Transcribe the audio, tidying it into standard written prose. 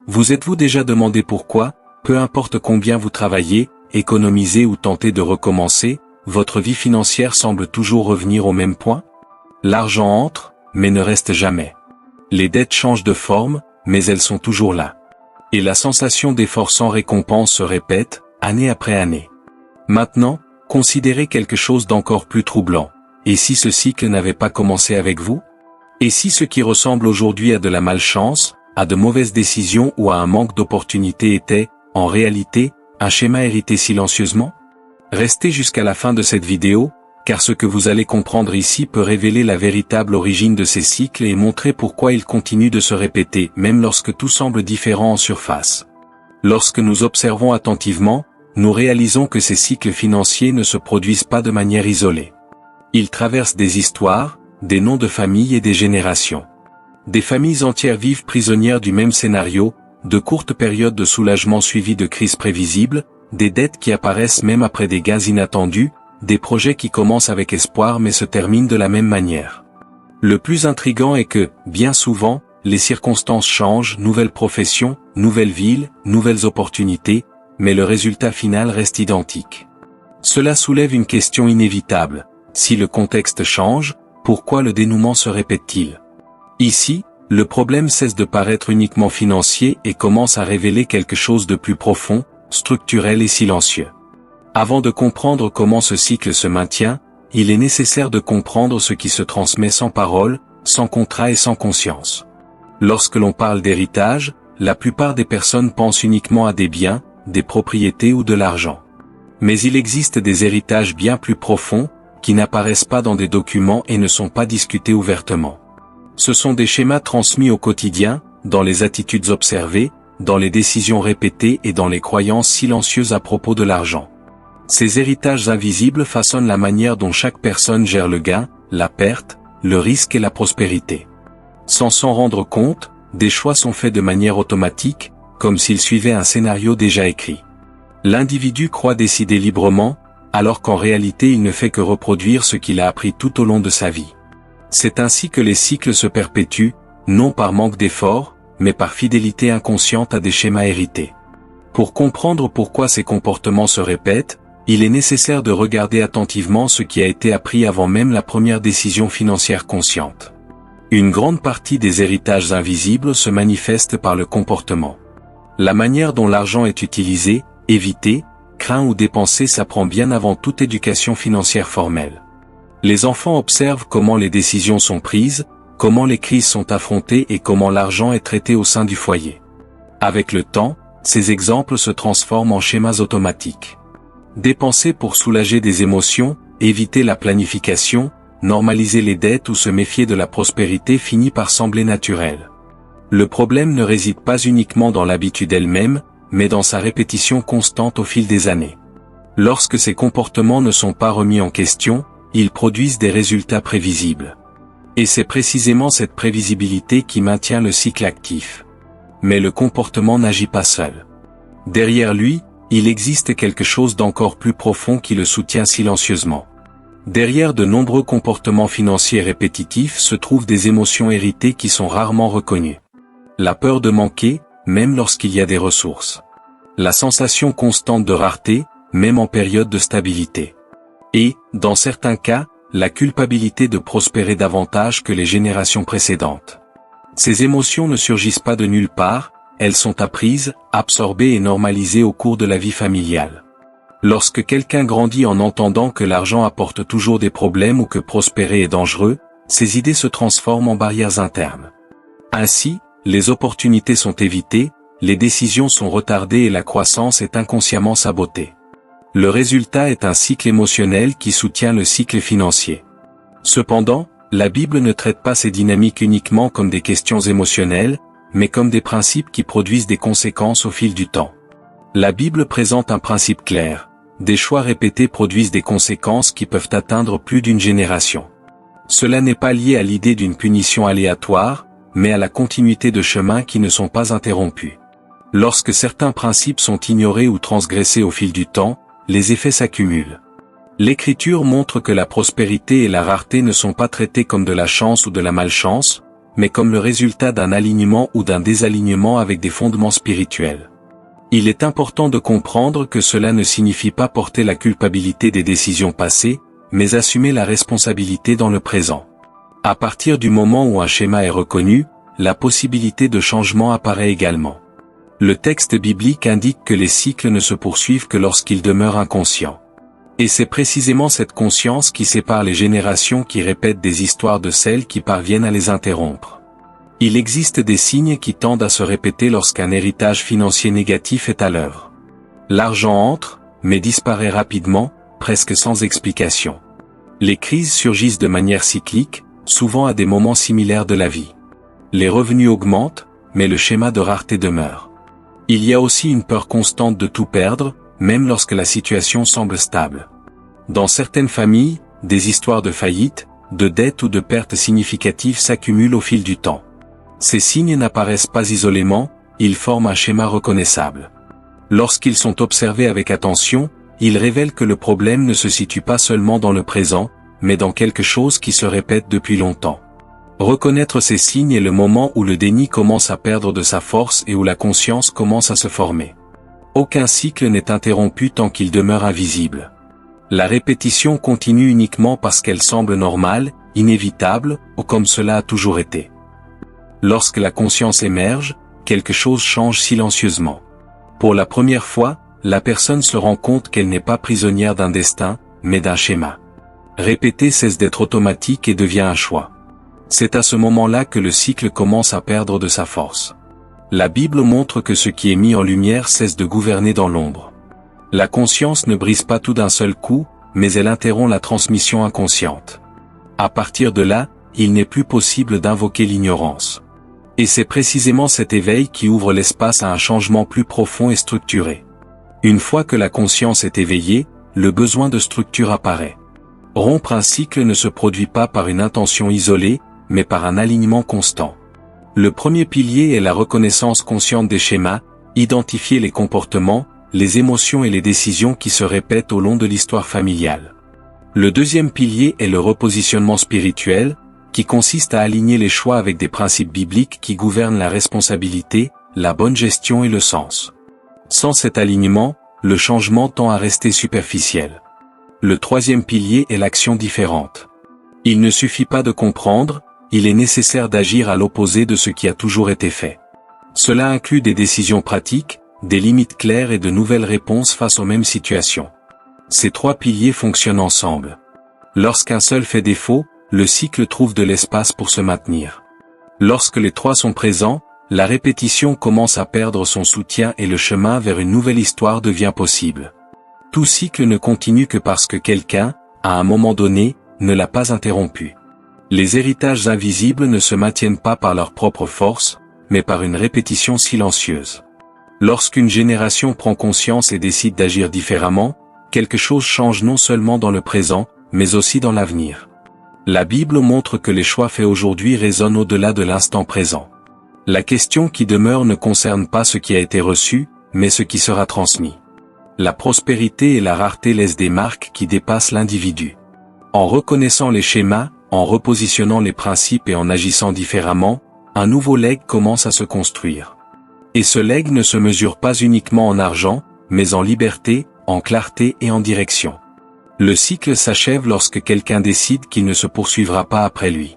Vous êtes-vous déjà demandé pourquoi, peu importe combien vous travaillez, économisez ou tentez de recommencer, votre vie financière semble toujours revenir au même point? L'argent entre, mais ne reste jamais. Les dettes changent de forme, mais elles sont toujours là. Et la sensation d'effort sans récompense se répète, année après année. Maintenant, considérez quelque chose d'encore plus troublant. Et si ce cycle n'avait pas commencé avec vous? Et si ce qui ressemble aujourd'hui à de la malchance, à de mauvaises décisions ou à un manque d'opportunités était, en réalité, un schéma hérité silencieusement? Restez jusqu'à la fin de cette vidéo, car ce que vous allez comprendre ici peut révéler la véritable origine de ces cycles et montrer pourquoi ils continuent de se répéter, même lorsque tout semble différent en surface. Lorsque nous observons attentivement, nous réalisons que ces cycles financiers ne se produisent pas de manière isolée. Ils traversent des histoires, des noms de famille et des générations. Des familles entières vivent prisonnières du même scénario, de courtes périodes de soulagement suivies de crises prévisibles, des dettes qui apparaissent même après des gains inattendus, des projets qui commencent avec espoir mais se terminent de la même manière. Le plus intrigant est que, bien souvent, les circonstances changent, nouvelle profession, nouvelle ville, nouvelles opportunités, mais le résultat final reste identique. Cela soulève une question inévitable. Si le contexte change, pourquoi le dénouement se répète-t-il? Ici, le problème cesse de paraître uniquement financier et commence à révéler quelque chose de plus profond, structurel et silencieux. Avant de comprendre comment ce cycle se maintient, il est nécessaire de comprendre ce qui se transmet sans parole, sans contrat et sans conscience. Lorsque l'on parle d'héritage, la plupart des personnes pensent uniquement à des biens, des propriétés ou de l'argent. Mais il existe des héritages bien plus profonds, qui n'apparaissent pas dans des documents et ne sont pas discutés ouvertement. Ce sont des schémas transmis au quotidien, dans les attitudes observées, dans les décisions répétées et dans les croyances silencieuses à propos de l'argent. Ces héritages invisibles façonnent la manière dont chaque personne gère le gain, la perte, le risque et la prospérité. Sans s'en rendre compte, des choix sont faits de manière automatique, comme s'ils suivaient un scénario déjà écrit. L'individu croit décider librement, alors qu'en réalité il ne fait que reproduire ce qu'il a appris tout au long de sa vie. C'est ainsi que les cycles se perpétuent, non par manque d'effort, mais par fidélité inconsciente à des schémas hérités. Pour comprendre pourquoi ces comportements se répètent, il est nécessaire de regarder attentivement ce qui a été appris avant même la première décision financière consciente. Une grande partie des héritages invisibles se manifeste par le comportement. La manière dont l'argent est utilisé, évité, craint ou dépensé s'apprend bien avant toute éducation financière formelle. Les enfants observent comment les décisions sont prises, comment les crises sont affrontées et comment l'argent est traité au sein du foyer. Avec le temps, ces exemples se transforment en schémas automatiques. Dépenser pour soulager des émotions, éviter la planification, normaliser les dettes ou se méfier de la prospérité finit par sembler naturel. Le problème ne réside pas uniquement dans l'habitude elle-même, mais dans sa répétition constante au fil des années. Lorsque ces comportements ne sont pas remis en question, ils produisent des résultats prévisibles. Et c'est précisément cette prévisibilité qui maintient le cycle actif. Mais le comportement n'agit pas seul. Derrière lui, il existe quelque chose d'encore plus profond qui le soutient silencieusement. Derrière de nombreux comportements financiers répétitifs se trouvent des émotions héritées qui sont rarement reconnues. La peur de manquer, même lorsqu'il y a des ressources. La sensation constante de rareté, même en période de stabilité. Et, dans certains cas, la culpabilité de prospérer davantage que les générations précédentes. Ces émotions ne surgissent pas de nulle part, elles sont apprises, absorbées et normalisées au cours de la vie familiale. Lorsque quelqu'un grandit en entendant que l'argent apporte toujours des problèmes ou que prospérer est dangereux, ses idées se transforment en barrières internes. Ainsi, les opportunités sont évitées, les décisions sont retardées et la croissance est inconsciemment sabotée. Le résultat est un cycle émotionnel qui soutient le cycle financier. Cependant, la Bible ne traite pas ces dynamiques uniquement comme des questions émotionnelles, mais comme des principes qui produisent des conséquences au fil du temps. La Bible présente un principe clair. Des choix répétés produisent des conséquences qui peuvent atteindre plus d'une génération. Cela n'est pas lié à l'idée d'une punition aléatoire, mais à la continuité de chemins qui ne sont pas interrompus. Lorsque certains principes sont ignorés ou transgressés au fil du temps, les effets s'accumulent. L'Écriture montre que la prospérité et la rareté ne sont pas traitées comme de la chance ou de la malchance, mais comme le résultat d'un alignement ou d'un désalignement avec des fondements spirituels. Il est important de comprendre que cela ne signifie pas porter la culpabilité des décisions passées, mais assumer la responsabilité dans le présent. À partir du moment où un schéma est reconnu, la possibilité de changement apparaît également. Le texte biblique indique que les cycles ne se poursuivent que lorsqu'ils demeurent inconscients. Et c'est précisément cette conscience qui sépare les générations qui répètent des histoires de celles qui parviennent à les interrompre. Il existe des signes qui tendent à se répéter lorsqu'un héritage financier négatif est à l'œuvre. L'argent entre, mais disparaît rapidement, presque sans explication. Les crises surgissent de manière cyclique, souvent à des moments similaires de la vie. Les revenus augmentent, mais le schéma de rareté demeure. Il y a aussi une peur constante de tout perdre, même lorsque la situation semble stable. Dans certaines familles, des histoires de faillite, de dettes ou de pertes significatives s'accumulent au fil du temps. Ces signes n'apparaissent pas isolément, ils forment un schéma reconnaissable. Lorsqu'ils sont observés avec attention, ils révèlent que le problème ne se situe pas seulement dans le présent, mais dans quelque chose qui se répète depuis longtemps. Reconnaître ces signes est le moment où le déni commence à perdre de sa force et où la conscience commence à se former. Aucun cycle n'est interrompu tant qu'il demeure invisible. La répétition continue uniquement parce qu'elle semble normale, inévitable, ou comme cela a toujours été. Lorsque la conscience émerge, quelque chose change silencieusement. Pour la première fois, la personne se rend compte qu'elle n'est pas prisonnière d'un destin, mais d'un schéma. Répéter cesse d'être automatique et devient un choix. C'est à ce moment-là que le cycle commence à perdre de sa force. La Bible montre que ce qui est mis en lumière cesse de gouverner dans l'ombre. La conscience ne brise pas tout d'un seul coup, mais elle interrompt la transmission inconsciente. À partir de là, il n'est plus possible d'invoquer l'ignorance. Et c'est précisément cet éveil qui ouvre l'espace à un changement plus profond et structuré. Une fois que la conscience est éveillée, le besoin de structure apparaît. Rompre un cycle ne se produit pas par une intention isolée, mais par un alignement constant. Le premier pilier est la reconnaissance consciente des schémas, identifier les comportements, les émotions et les décisions qui se répètent au long de l'histoire familiale. Le deuxième pilier est le repositionnement spirituel, qui consiste à aligner les choix avec des principes bibliques qui gouvernent la responsabilité, la bonne gestion et le sens. Sans cet alignement, le changement tend à rester superficiel. Le troisième pilier est l'action différente. Il ne suffit pas de comprendre, il est nécessaire d'agir à l'opposé de ce qui a toujours été fait. Cela inclut des décisions pratiques, des limites claires et de nouvelles réponses face aux mêmes situations. Ces trois piliers fonctionnent ensemble. Lorsqu'un seul fait défaut, le cycle trouve de l'espace pour se maintenir. Lorsque les trois sont présents, la répétition commence à perdre son soutien et le chemin vers une nouvelle histoire devient possible. Tout cycle ne continue que parce que quelqu'un, à un moment donné, ne l'a pas interrompu. Les héritages invisibles ne se maintiennent pas par leur propre force, mais par une répétition silencieuse. Lorsqu'une génération prend conscience et décide d'agir différemment, quelque chose change non seulement dans le présent, mais aussi dans l'avenir. La Bible montre que les choix faits aujourd'hui résonnent au-delà de l'instant présent. La question qui demeure ne concerne pas ce qui a été reçu, mais ce qui sera transmis. La prospérité et la rareté laissent des marques qui dépassent l'individu. En reconnaissant les schémas, en repositionnant les principes et en agissant différemment, un nouveau legs commence à se construire. Et ce legs ne se mesure pas uniquement en argent, mais en liberté, en clarté et en direction. Le cycle s'achève lorsque quelqu'un décide qu'il ne se poursuivra pas après lui.